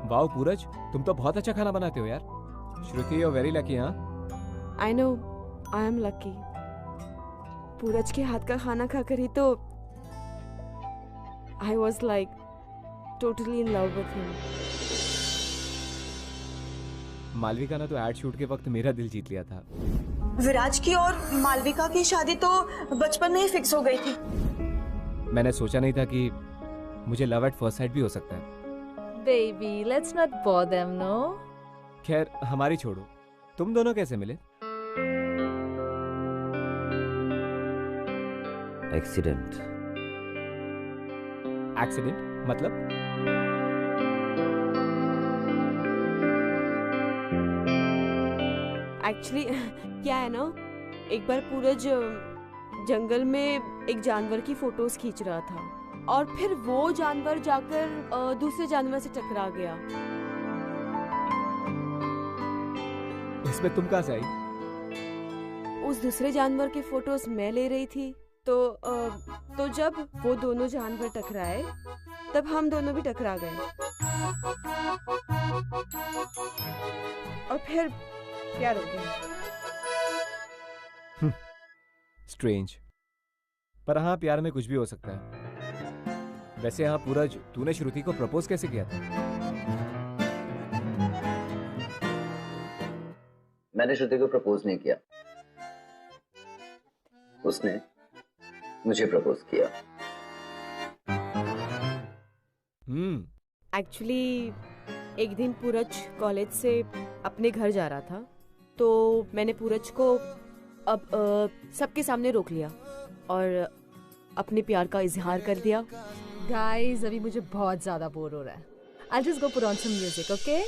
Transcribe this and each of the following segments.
Wow पूरज, तुम तो बहुत अच्छा खाना बनाते हो यार। Shruti you very lucky. हाँ I know, I am lucky. Pooraj के हाथ का खाना खाकर ही तो I was like totally in love with him. Malvika ने तो एड शूट के वक्त मेरा दिल जीत लिया था। विराज की और मालविका की शादी तो बचपन में ही फिक्स हो गई थी। मैंने सोचा नहीं था कि मुझे लव एट फर्स्ट साइट भी हो सकता है। Baby, let's not bore them, no? खैर हमारी छोड़ो, तुम दोनों कैसे मिले? एक्सीडेंट। एक्सीडेंट मतलब? एक्चुअली क्या है ना, एक बार पूरज जंगल में एक जानवर की फोटोज खींच रहा था और फिर वो जानवर जाकर दूसरे जानवर से टकरा गया। इसमें तुम कहाँ से आई? उस दूसरे जानवर के फोटोज मैं ले रही थी, तो जब वो दोनों जानवर टकराए तब हम दोनों भी टकरा गए और फिर प्यार हो गया। स्ट्रेंज, पर हाँ प्यार में कुछ भी हो सकता है। वैसे हाँ पूरज, तूने श्रुति को प्रपोज कैसे किया था? मैंने श्रुति को प्रपोज नहीं किया, उसने मुझे प्रपोज किया। एक्चुअली एक दिन पूरज कॉलेज से अपने घर जा रहा था, तो मैंने पूरज को अब सबके सामने रोक लिया और अपने प्यार का इजहार कर दिया। Guys, अभी मुझे बहुत ज्यादा बोर हो रहा है। I'll just go put on some music, okay?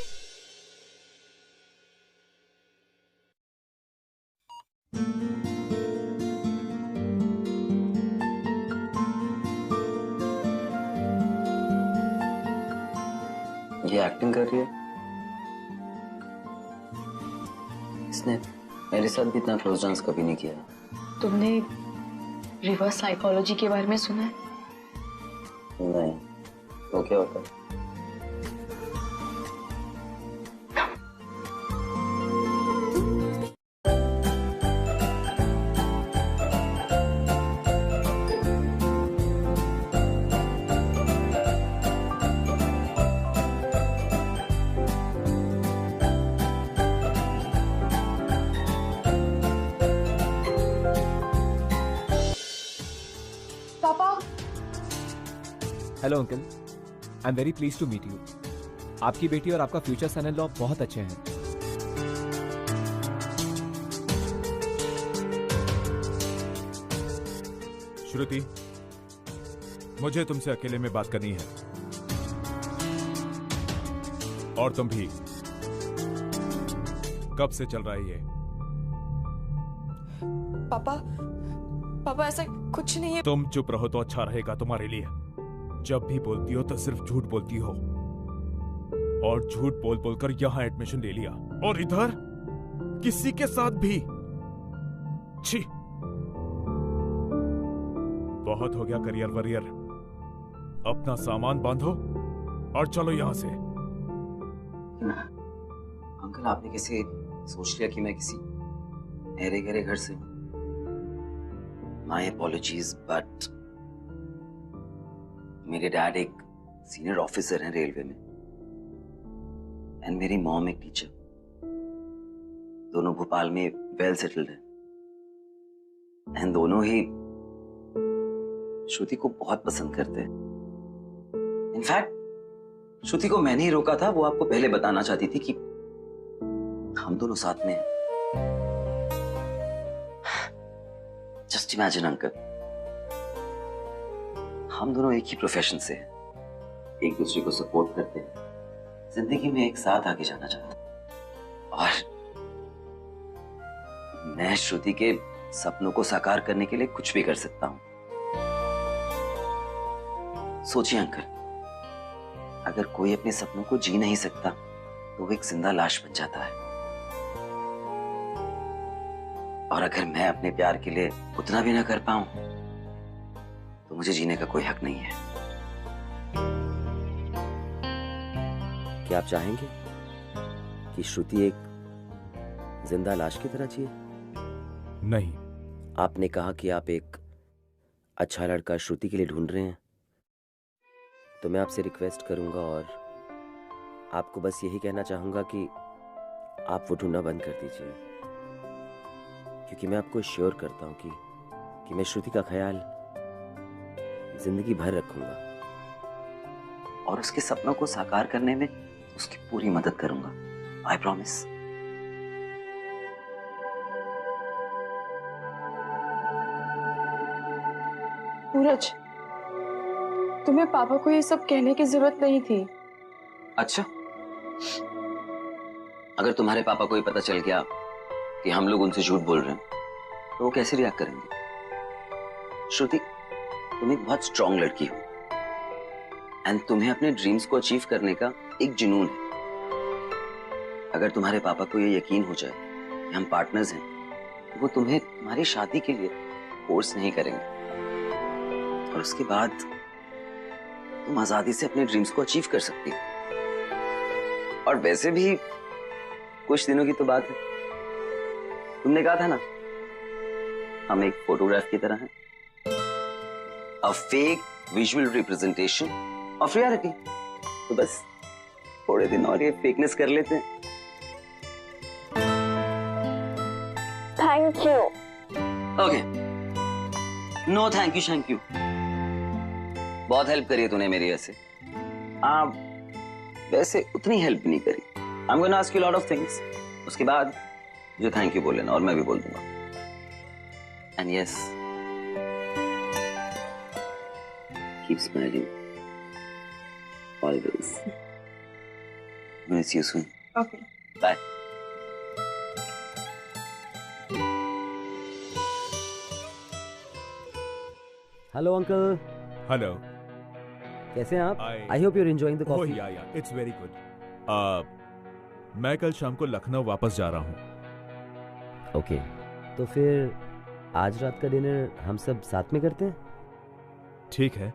ये एक्टिंग कर रही है। इसने मेरे साथ भी इतना क्लोज डांस कभी नहीं किया। तुमने रिवर्स साइकोलॉजी के बारे में सुना है? नहीं, तो क्या होता है? Hello uncle, I am very please to meet you. आपकी बेटी और आपका फ्यूचर सन इन लॉ बहुत अच्छे हैं। श्रुति, मुझे तुमसे अकेले में बात करनी है। और तुम भी। कब से चल रहा है ये? पापा ऐसा कुछ नहीं है। तुम चुप रहो तो अच्छा रहेगा तुम्हारे लिए। जब भी बोलती हो तो सिर्फ झूठ बोलती हो, और झूठ बोल बोलकर यहां एडमिशन ले लिया, और इधर किसी के साथ भी। छी, बहुत हो गया करियर वरियर। अपना सामान बांधो और चलो यहां से। अंकल, आपने कैसे सोच लिया कि मैं किसी अरे गहरे घर से हूं? माय अपॉलॉजीज, बट मेरे डैड एक सीनियर ऑफिसर हैं रेलवे में, एंड मेरी मॉम एक टीचर। दोनों भोपाल में वेल सेटल्ड हैं, एंड दोनों ही श्रुति को बहुत पसंद करते हैं। इनफैक्ट श्रुति को मैंने ही रोका था। वो आपको पहले बताना चाहती थी कि हम दोनों साथ में हैं। जस्ट इमेजिन अंकल, हम दोनों एक ही प्रोफेशन से हैं, एक दूसरे को सपोर्ट करते हैं, जिंदगी में एक साथ आगे जाना चाहते हैं। और मैं श्रुति के सपनों को साकार करने के लिए कुछ भी कर सकता हूं। सोचिए अंकल, अगर कोई अपने सपनों को जी नहीं सकता तो वो एक जिंदा लाश बन जाता है, और अगर मैं अपने प्यार के लिए उतना भी ना कर पाऊं तो मुझे जीने का कोई हक नहीं है। क्या आप चाहेंगे कि श्रुति एक जिंदा लाश की तरह जिए? नहीं। आपने कहा कि आप एक अच्छा लड़का श्रुति के लिए ढूंढ रहे हैं, तो मैं आपसे रिक्वेस्ट करूंगा और आपको बस यही कहना चाहूंगा कि आप वो ढूंढना बंद कर दीजिए, क्योंकि मैं आपको श्योर करता हूं कि मैं श्रुति का ख्याल जिंदगी भर रखूंगा और उसके सपनों को साकार करने में उसकी पूरी मदद करूंगा। I promise. सूरज, तुम्हें पापा को ये सब कहने की जरूरत नहीं थी। अच्छा, अगर तुम्हारे पापा को ये पता चल गया कि हम लोग उनसे झूठ बोल रहे हैं तो वो कैसे रिएक्ट करेंगे? श्रुति, तुम एक बहुत स्ट्रांग लड़की हो एंड तुम्हें अपने ड्रीम्स को अचीव करने का एक जुनून है। अगर तुम्हारे पापा को ये यकीन हो जाए कि हम पार्टनर्स हैं तो वो तुम्हें तुम्हारी शादी के लिए फोर्स नहीं करेंगे और उसके बाद तुम आजादी से अपने ड्रीम्स को अचीव कर सकती हो। और वैसे भी कुछ दिनों की तो बात है, तुमने कहा था ना हम एक फोटोग्राफ की तरह हैं, a fake visual representation of reality. तो बस थोड़े दिन और ये फेकनेस कर लेते हैं। Thank you. Okay, no thank you thank you. बहुत हेल्प करी है तूने मेरी। वैसे उतनी हेल्प नहीं करी। I'm gonna ask you a lot of things. उसके बाद जो थैंक यू बोल लेना और मैं भी बोल दूंगा। And yes, keep smiling. Always. I'll see you soon. Okay. Bye. Hello uncle. Hello. कैसे हैं आप? I- I hope you are enjoying the oh coffee. Yeah, it's very good. मैं कल शाम को लखनऊ वापस जा रहा हूँ। ओके, तो फिर आज रात का डिनर हम सब साथ में करते हैं। ठीक है,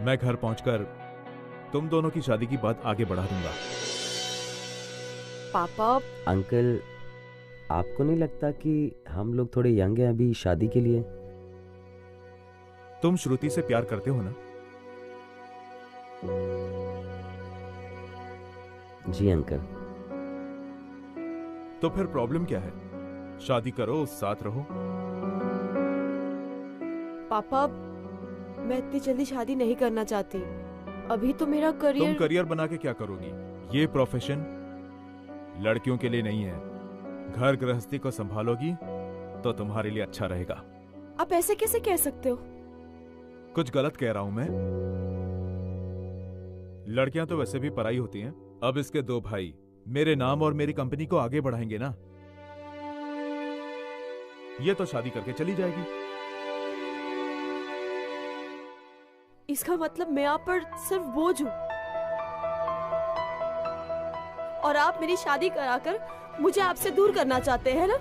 मैं घर पहुंचकर तुम दोनों की शादी की बात आगे बढ़ा दूंगा। पापा, अंकल, आपको नहीं लगता कि हम लोग थोड़े यंग हैं अभी शादी के लिए? तुम श्रुति से प्यार करते हो ना? जी अंकल। तो फिर प्रॉब्लम क्या है? शादी करो, साथ रहो। पापा, मैं इतनी जल्दी शादी नहीं करना चाहती। अभी तो मेरा तुम करियर। करियर बना के क्या करोगी? ये प्रोफेशन लड़कियों के लिए नहीं है। घर गृहस्थी को संभालोगी तो तुम्हारे लिए अच्छा रहेगा। आप ऐसे कैसे कह सकते हो? कुछ गलत कह रहा हूं मैं? लड़कियां तो वैसे भी पराई होती हैं। अब इसके दो भाई मेरे नाम और मेरी कंपनी को आगे बढ़ाएंगे ना। ये तो शादी करके चली जाएगी। इसका मतलब मैं आप पर सिर्फ बोझ हूँ और आप मेरी शादी कराकर मुझे आपसे दूर करना चाहते हैं ना?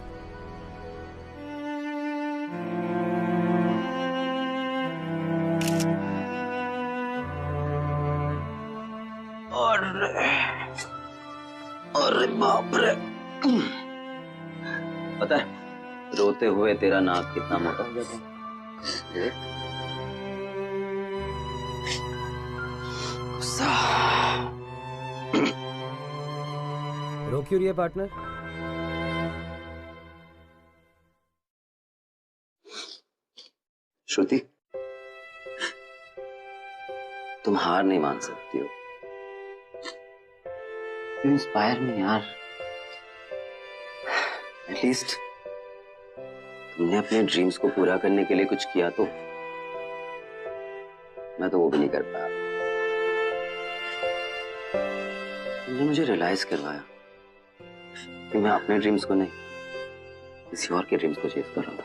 अरे बाप रे। पता है रोते हुए तेरा नाक कितना मोटा हो जाता है। देख। गुस्सा। रो क्यों रही है पार्टनर? श्रुति, तुम हार नहीं मान सकती हो। यू इंस्पायर मी यार। एटलीस्ट तुमने अपने ड्रीम्स को पूरा करने के लिए कुछ किया तो। मैं तो वो भी नहीं कर पाया। तुमने मुझे रियलाइज करवाया कि मैं अपने ड्रीम्स को नहीं किसी और के ड्रीम्स को चेज कर रहा था।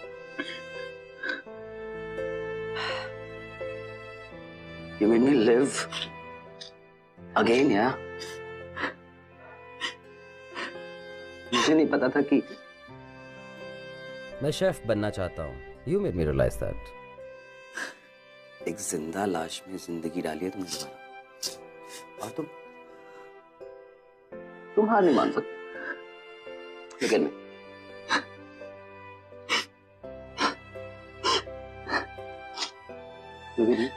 You made me live again, yeah. मुझे नहीं पता था कि मैं शेफ बनना चाहता हूँ। You made me realise that. एक जिंदा लाश में जिंदगी डाली है तुमने दोबारा। और तुम हार नहीं मान सकते। लेकिन मैं क्योंकि नहीं?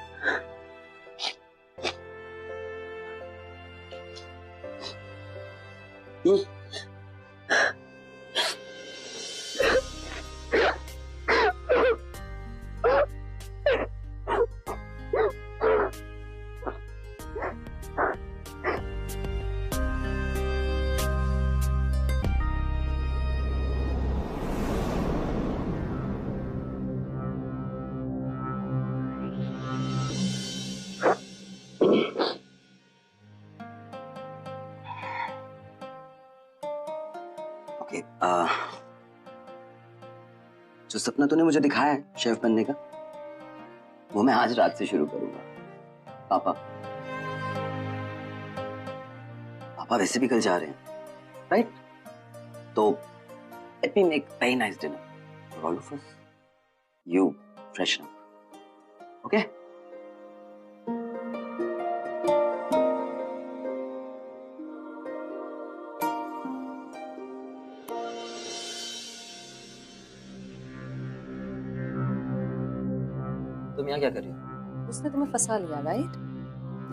जो सपना तूने मुझे दिखाया है शेफ बनने का, वो मैं आज रात से शुरू करूंगा। पापा पापा वैसे भी कल जा रहे हैं, राइट? तो let me make very nice dinner for all of us. You freshen up, okay? तुम यहाँ क्या कर रही हो? उसने तुम्हें फंसा लिया, राइट?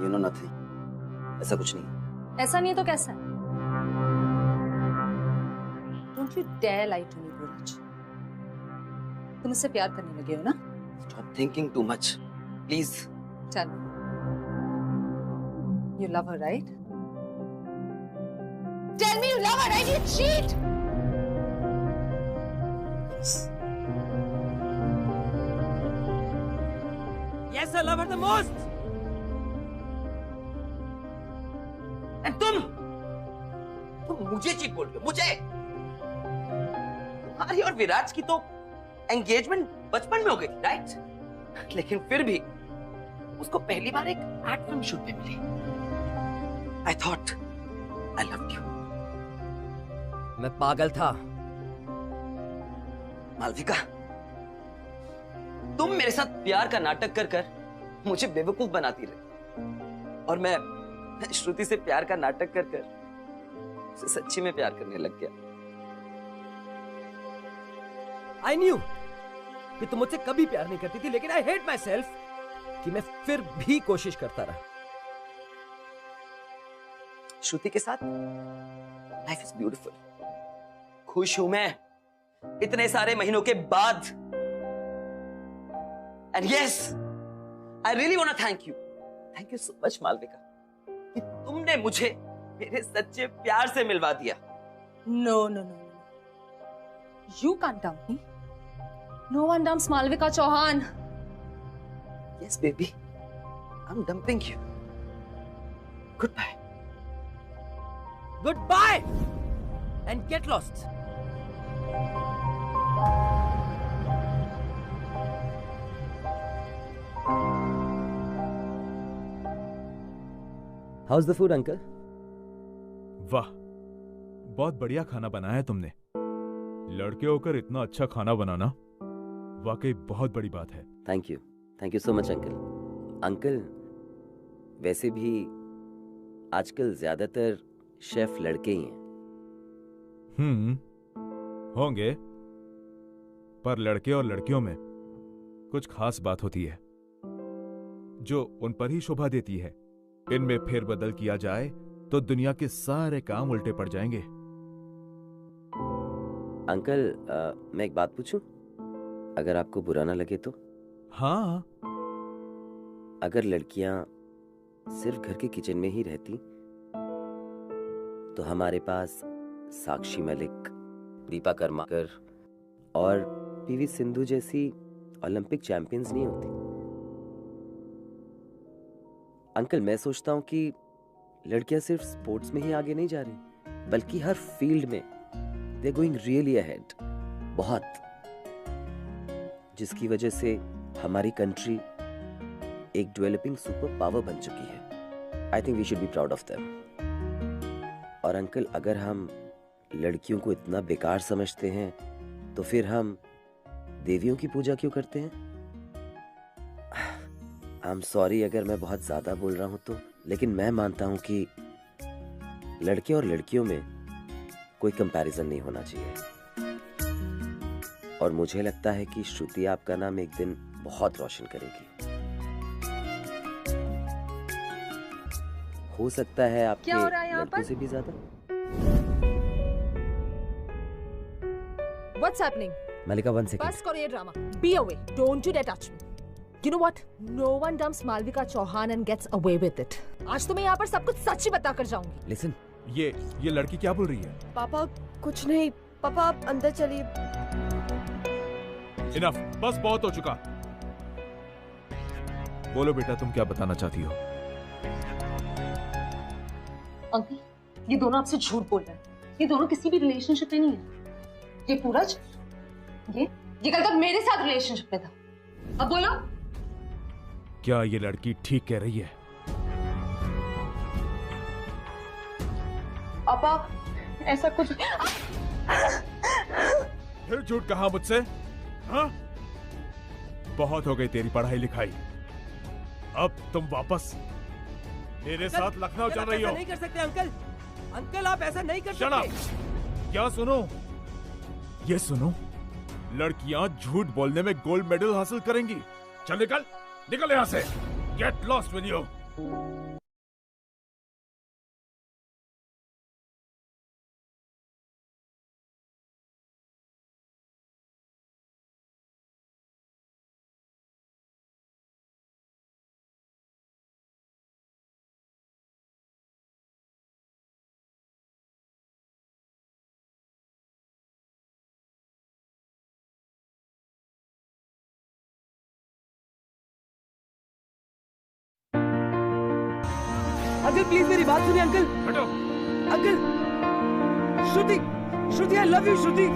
यू नो नथिंग, ऐसा कुछ नहीं। ऐसा नहीं है तो कैसा है? Don't you dare lie to me Pooraj. तुम उससे प्यार करने लगे हो ना? Stop thinking too much please. Tell me, you love her, right? Tell me you love her, right? You cheat. Yes, I love her the most. And तुम मुझे cheat बोल रहे हो? मुझे? तुम्हारी और विराज की तो एंगेजमेंट बचपन में हो गई थी, राइट? लेकिन फिर भी उसको पहली बार एक एड फिल्म शूट पे मिली। I thought I loved you. मैं पागल था। मालविका, तुम मेरे साथ प्यार का नाटक कर कर मुझे बेवकूफ बनाती रही, और मैं श्रुति से प्यार का नाटक कर कर उसे सच्ची में प्यार करने लग गया। I knew कि तुम मुझसे कभी प्यार नहीं करती थी, लेकिन I hate myself कि मैं फिर भी कोशिश करता रहा। श्रुति के साथ लाइफ इज ब्यूटीफुल। खुश हूं मैं इतने सारे महीनों के बाद। And yes, I really want to thank you. Thank you so much, Malvika, कि तुमने मुझे मेरे सच्चे प्यार से मिलवा दिया। No, no, no, no. You can't dump me. No one dumps Malvika Chauhan. Yes, baby. I'm dumping you. Goodbye. Goodbye and get lost. How's the food, uncle? वाह, बहुत बढ़िया खाना बनाया है तुमने। लड़के होकर इतना अच्छा खाना बनाना वाकई बहुत बड़ी बात है। Thank you so much uncle. Uncle, वैसे भी आजकल ज्यादातर शेफ लड़के ही हैं। होंगे, पर लड़के और लड़कियों में कुछ खास बात होती है जो उन पर ही शोभा देती है। इनमें फेरबदल किया जाए तो दुनिया के सारे काम उल्टे पड़ जाएंगे। अंकल, मैं एक बात पूछूं? अगर आपको बुरा ना लगे तो? हाँ। अगर लड़कियां सिर्फ घर के किचन में ही रहती तो हमारे पास साक्षी मलिक, दीपा कर्माकर और पीवी सिंधु जैसी ओलंपिक चैंपियंस नहीं होती। अंकल, मैं सोचता हूं कि लड़कियां सिर्फ स्पोर्ट्स में ही आगे नहीं जा रही, बल्कि हर फील्ड में they are going really ahead, बहुत, जिसकी वजह से हमारी कंट्री एक डेवलपिंग सुपर पावर बन चुकी है। I think we should be proud of them. और अंकल, अगर हम लड़कियों को इतना बेकार समझते हैं तो फिर हम देवियों की पूजा क्यों करते हैं? आई एम सॉरी अगर मैं बहुत ज्यादा बोल रहा हूं तो। लेकिन मैं मानता हूं कि लड़के और लड़कियों में कोई कंपैरिजन नहीं होना चाहिए। और मुझे लगता है कि श्रुति आपका नाम एक दिन बहुत रोशन करेगी। हो सकता है आपके क्या हो रहा है यहाँ लड़कों पर? से भी ज्यादा। What's happening? मलिका 1 सेकंड। बस करो ये drama. Be away. Don't you dare touch me. You know what? No one dumps Malvika Chauhan and gets away with it. आज तो मैं यहाँ पर सब कुछ सच ही बता कर जाऊंगी. लिसन, ये लड़की क्या बोल रही है? पापा कुछ नहीं। पापा आप अंदर चलिए। इनफ, बस बहुत हो चुका। बोलो बेटा, तुम क्या बताना चाहती हो? अंकल, ये दोनों आपसे झूठ बोल रहे हैं. ये दोनों किसी भी रिलेशनशिप में नहीं है. ये पूरज, ये कल तक मेरे साथ रिलेशनशिप में था. अब बोलो. क्या ये लड़की ठीक कह रही है? पापा ऐसा कुछ फिर झूठ कहा मुझसे? हाँ? बहुत हो गई तेरी पढ़ाई लिखाई। अब तुम वापस मेरे साथ लखनऊ चल रही हो। नहीं कर सकते अंकल। अंकल आप ऐसा नहीं कर Shut up! सकते। क्या सुनो? ये सुनो, लड़कियां झूठ बोलने में गोल्ड मेडल हासिल करेंगी। चल निकल, निकल यहाँ से। Get lost with you. Uncle please मेरी बात सुनिए अंकल। हटो। Uncle, Shruti, Shruti I love you Shruti.